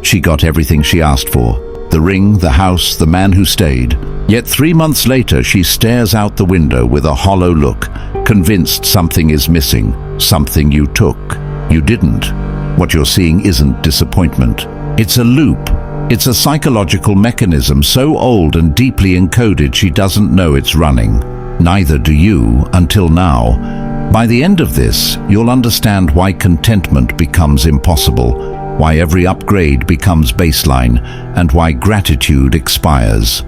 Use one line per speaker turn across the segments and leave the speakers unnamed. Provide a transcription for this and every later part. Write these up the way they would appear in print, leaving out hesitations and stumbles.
She got everything she asked for. The ring, the house, the man who stayed. Yet 3 months later, she stares out the window with a hollow look, convinced something is missing, something you took. You didn't. What you're seeing isn't disappointment. It's a loop. It's a psychological mechanism so old and deeply encoded she doesn't know it's running. Neither do you, until now. By the end of this, you'll understand why contentment becomes impossible, why every upgrade becomes baseline, and why gratitude expires.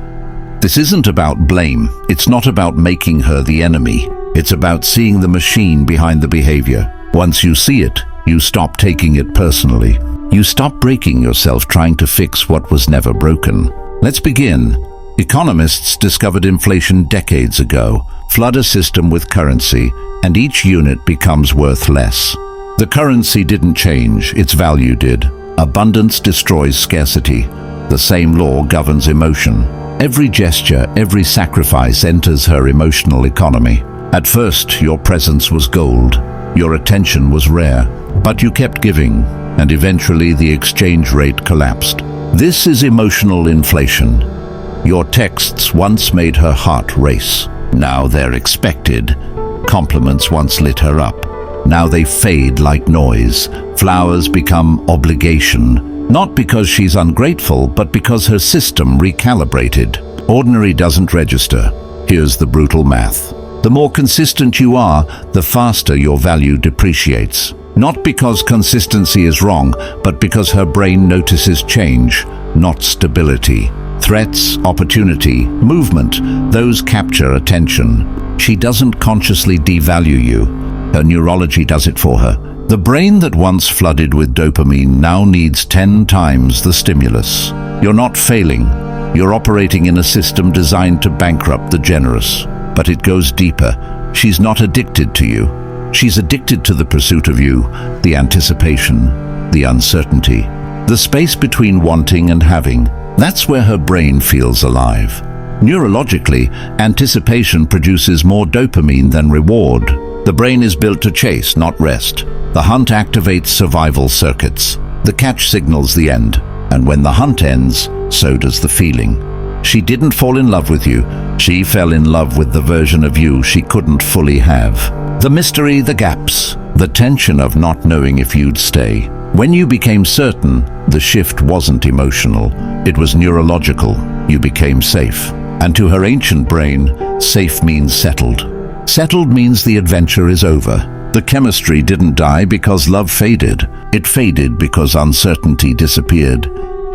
This isn't about blame. It's not about making her the enemy. It's about seeing the machine behind the behavior. Once you see it, you stop taking it personally. You stop breaking yourself trying to fix what was never broken. Let's begin. Economists discovered inflation decades ago. Flood a system with currency, and each unit becomes worth less. The currency didn't change, its value did. Abundance destroys scarcity. The same law governs emotion. Every gesture, every sacrifice enters her emotional economy. At first, your presence was gold. Your attention was rare. But you kept giving, and eventually the exchange rate collapsed. This is emotional inflation. Your texts once made her heart race. Now they're expected. Compliments once lit her up. Now they fade like noise. Flowers become obligation. Not because she's ungrateful, but because her system recalibrated. Ordinary doesn't register. Here's the brutal math. The more consistent you are, the faster your value depreciates. Not because consistency is wrong, but because her brain notices change, not stability. Threats, opportunity, movement, those capture attention. She doesn't consciously devalue you. Her neurology does it for her. The brain that once flooded with dopamine now needs 10 times the stimulus. You're not failing. You're operating in a system designed to bankrupt the generous. But it goes deeper. She's not addicted to you. She's addicted to the pursuit of you, the anticipation, the uncertainty, the space between wanting and having. That's where her brain feels alive. Neurologically, anticipation produces more dopamine than reward. The brain is built to chase, not rest. The hunt activates survival circuits. The catch signals the end. And when the hunt ends, so does the feeling. She didn't fall in love with you. She fell in love with the version of you she couldn't fully have. The mystery, the gaps, the tension of not knowing if you'd stay. When you became certain, the shift wasn't emotional. It was neurological. You became safe. And to her ancient brain, safe means settled. Settled means the adventure is over. The chemistry didn't die because love faded. It faded because uncertainty disappeared.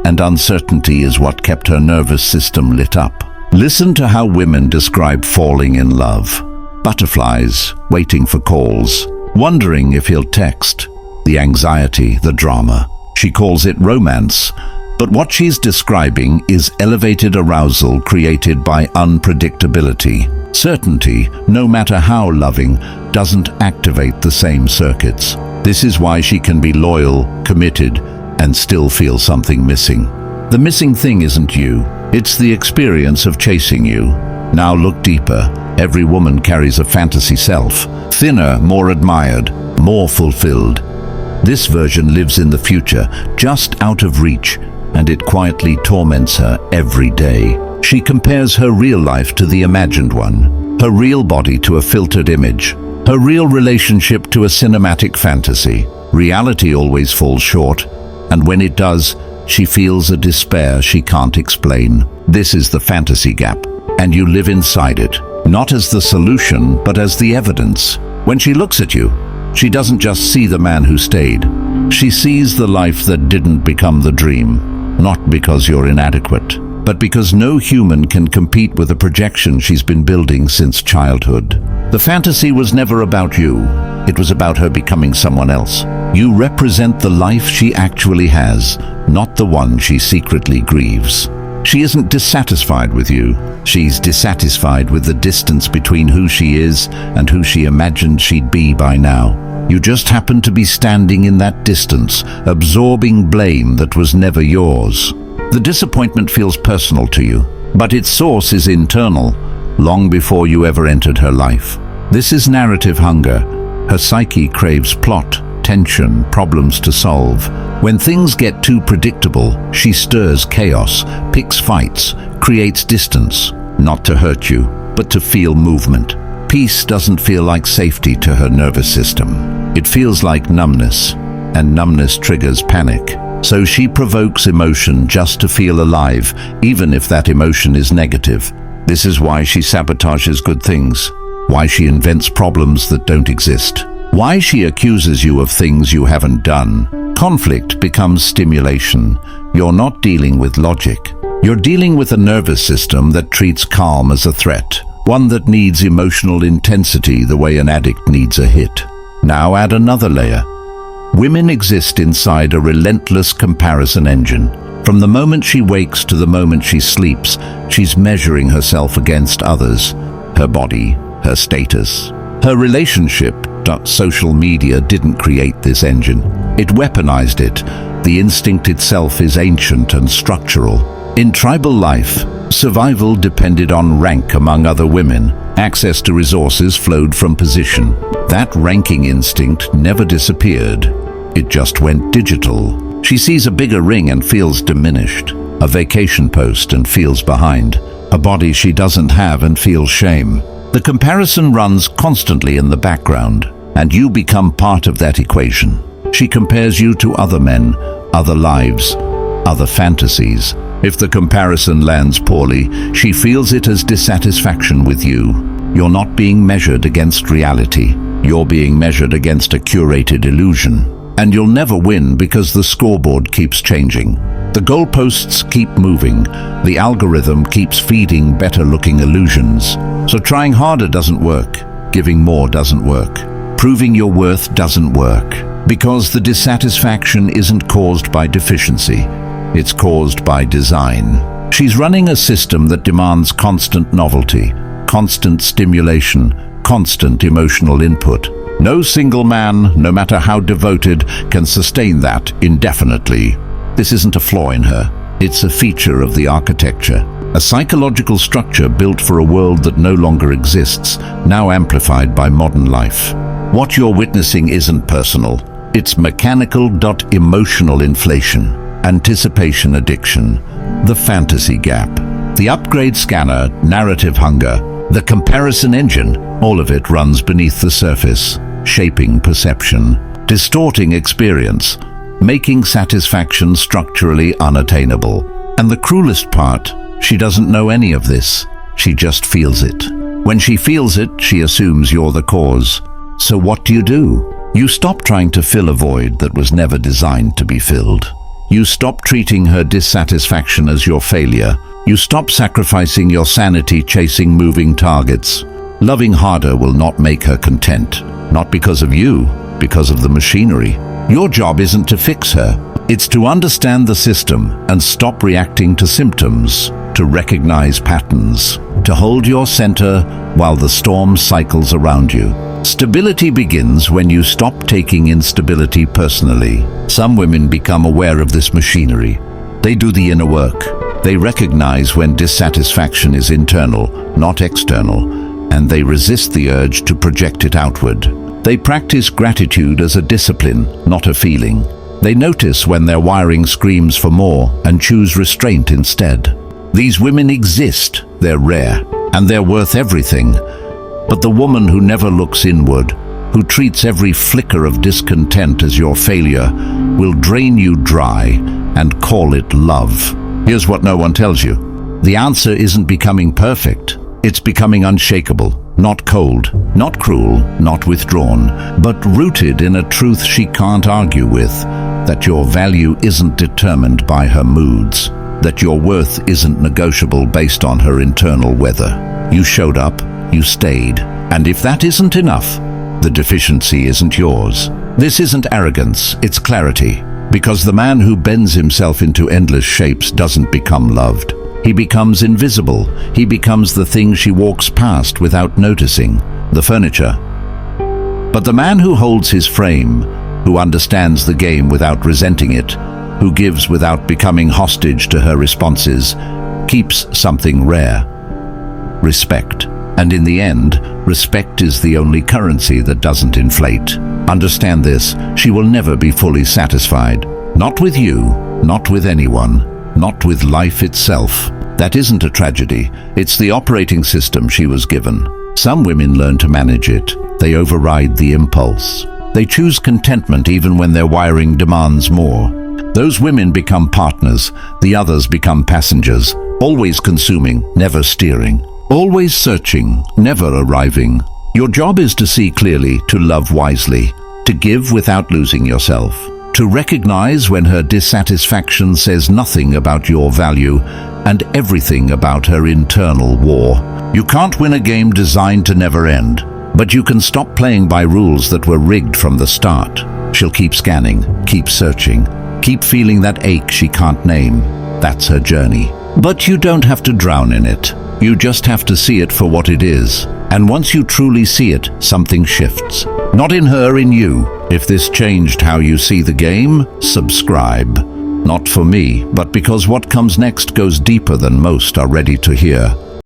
And uncertainty is what kept her nervous system lit up. Listen to how women describe falling in love. Butterflies, waiting for calls, wondering if he'll text. The anxiety, the drama. She calls it romance. But what she's describing is elevated arousal created by unpredictability. Certainty, no matter how loving, doesn't activate the same circuits. This is why she can be loyal, committed, and still feel something missing. The missing thing isn't you. It's the experience of chasing you. Now look deeper. Every woman carries a fantasy self. Thinner, more admired, more fulfilled. This version lives in the future, just out of reach, and it quietly torments her every day. She compares her real life to the imagined one, her real body to a filtered image, her real relationship to a cinematic fantasy. Reality always falls short, and when it does, she feels a despair she can't explain. This is the fantasy gap, and you live inside it, not as the solution, but as the evidence. When she looks at you, she doesn't just see the man who stayed. She sees the life that didn't become the dream, not because you're inadequate, but because no human can compete with the projection she's been building since childhood. The fantasy was never about you. It was about her becoming someone else. You represent the life she actually has, not the one she secretly grieves. She isn't dissatisfied with you. She's dissatisfied with the distance between who she is and who she imagined she'd be by now. You just happen to be standing in that distance, absorbing blame that was never yours. The disappointment feels personal to you, but its source is internal, long before you ever entered her life. This is narrative hunger. Her psyche craves plot, attention, problems to solve. When things get too predictable, she stirs chaos, picks fights, creates distance, not to hurt you, but to feel movement. Peace doesn't feel like safety to her nervous system. It feels like numbness, and numbness triggers panic. So she provokes emotion just to feel alive, even if that emotion is negative. This is why she sabotages good things, why she invents problems that don't exist, why she accuses you of things you haven't done. Conflict becomes stimulation. You're not dealing with logic. You're dealing with a nervous system that treats calm as a threat, one that needs emotional intensity the way an addict needs a hit. Now add another layer. Women exist inside a relentless comparison engine. From the moment she wakes to the moment she sleeps, she's measuring herself against others, her body, her status, her relationship. Social media didn't create this engine. It weaponized it. The instinct itself is ancient and structural. In tribal life, survival depended on rank among other women. Access to resources flowed from position. That ranking instinct never disappeared. It just went digital. She sees a bigger ring and feels diminished, a vacation post and feels behind, a body she doesn't have and feels shame. The comparison runs constantly in the background, and you become part of that equation. She compares you to other men, other lives, other fantasies. If the comparison lands poorly, she feels it as dissatisfaction with you. You're not being measured against reality. You're being measured against a curated illusion. And you'll never win because the scoreboard keeps changing. The goalposts keep moving. The algorithm keeps feeding better-looking illusions. So trying harder doesn't work. Giving more doesn't work. Proving your worth doesn't work. Because the dissatisfaction isn't caused by deficiency. It's caused by design. She's running a system that demands constant novelty, constant stimulation, constant emotional input. No single man, no matter how devoted, can sustain that indefinitely. This isn't a flaw in her. It's a feature of the architecture. A psychological structure built for a world that no longer exists, now amplified by modern life. What you're witnessing isn't personal. It's mechanical, emotional inflation, anticipation addiction, the fantasy gap, the upgrade scanner, narrative hunger, the comparison engine. All of it runs beneath the surface, shaping perception, distorting experience, making satisfaction structurally unattainable. And the cruelest part, she doesn't know any of this. She just feels it. When she feels it, she assumes you're the cause. So what do? You stop trying to fill a void that was never designed to be filled. You stop treating her dissatisfaction as your failure. You stop sacrificing your sanity chasing moving targets. Loving harder will not make her content. Not because of you, because of the machinery. Your job isn't to fix her. It's to understand the system and stop reacting to symptoms, to recognize patterns, to hold your center while the storm cycles around you. Stability begins when you stop taking instability personally. Some women become aware of this machinery. They do the inner work. They recognize when dissatisfaction is internal, not external, and they resist the urge to project it outward. They practice gratitude as a discipline, not a feeling. They notice when their wiring screams for more and choose restraint instead. These women exist, they're rare, and they're worth everything. But the woman who never looks inward, who treats every flicker of discontent as your failure, will drain you dry and call it love. Here's what no one tells you. The answer isn't becoming perfect. It's becoming unshakable, not cold, not cruel, not withdrawn, but rooted in a truth she can't argue with, that your value isn't determined by her moods, that your worth isn't negotiable based on her internal weather. You showed up, you stayed, and if that isn't enough, the deficiency isn't yours. This isn't arrogance, it's clarity, because the man who bends himself into endless shapes doesn't become loved. He becomes invisible. He becomes the thing she walks past without noticing, the furniture. But the man who holds his frame, who understands the game without resenting it, who gives without becoming hostage to her responses, keeps something rare: respect. And in the end, respect is the only currency that doesn't inflate. Understand this, she will never be fully satisfied. Not with you, not with anyone, not with life itself. That isn't a tragedy, it's the operating system she was given. Some women learn to manage it. They override the impulse. They choose contentment even when their wiring demands more. Those women become partners, the others become passengers, always consuming, never steering, always searching, never arriving. Your job is to see clearly, to love wisely, to give without losing yourself, to recognize when her dissatisfaction says nothing about your value and everything about her internal war. You can't win a game designed to never end, but you can stop playing by rules that were rigged from the start. She'll keep scanning, keep searching, keep feeling that ache she can't name. That's her journey. But you don't have to drown in it. You just have to see it for what it is. And once you truly see it, something shifts. Not in her, in you. If this changed how you see the game, subscribe. Not for me, but because what comes next goes deeper than most are ready to hear.